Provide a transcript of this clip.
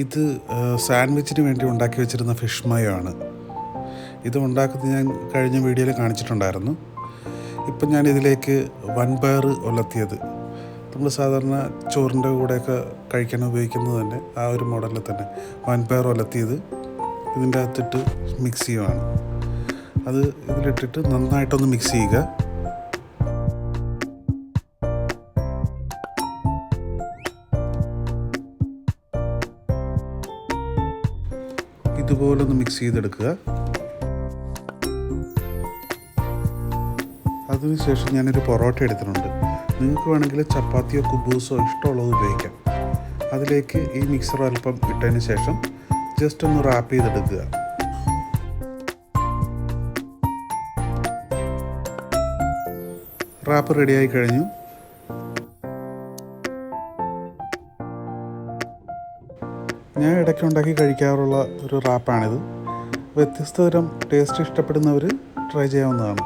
ഇത് സാൻഡ്വിച്ചിന് വേണ്ടി ഉണ്ടാക്കി വെച്ചിരുന്ന ഫിഷ് മയോയാണ്. ഇത് ഉണ്ടാക്കുന്നത് ഞാൻ കഴിഞ്ഞ വീഡിയോയിൽ കാണിച്ചിട്ടുണ്ടായിരുന്നു. ഇപ്പം ഞാൻ ഇതിലേക്ക് വൻപയർ ഉലർത്തിയത്, നമ്മൾ സാധാരണ ചോറിൻ്റെ കൂടെയൊക്കെ കഴിക്കാൻ ഉപയോഗിക്കുന്നത് തന്നെ ആ ഒരു മോഡലിൽ തന്നെ വൻപയർ ഉലർത്തിയത് ഇതിൻ്റെ അകത്തിട്ട് മിക്സ് ചെയ്യുവാണ്. അത് ഇതിലിട്ടിട്ട് നന്നായിട്ടൊന്ന് മിക്സ് ചെയ്യുക. ഇതുപോലെ ഒന്ന് മിക്സ് ചെയ്തെടുക്കുക. അതിനുശേഷം ഞാനൊരു പൊറോട്ട എടുത്തിട്ടുണ്ട്. നിങ്ങൾക്ക് വേണമെങ്കിൽ ചപ്പാത്തിയോ കുബൂസോ ഇഷ്ടമുള്ളത് ഉപയോഗിക്കാം. അതിലേക്ക് ഈ മിക്സർ അല്പം ഇട്ടതിന് ശേഷം ജസ്റ്റ് ഒന്ന് റാപ്പ് ചെയ്തെടുക്കുക. റാപ്പ് റെഡിയായി കഴിഞ്ഞു. ഞാൻ ഇടയ്ക്ക് ഉണ്ടാക്കി കഴിക്കാറുള്ള ഒരു റാപ്പാണിത്. വ്യത്യസ്ത തരം ടേസ്റ്റ് ഇഷ്ടപ്പെടുന്നവർ ട്രൈ ചെയ്യാവുന്നതാണ്.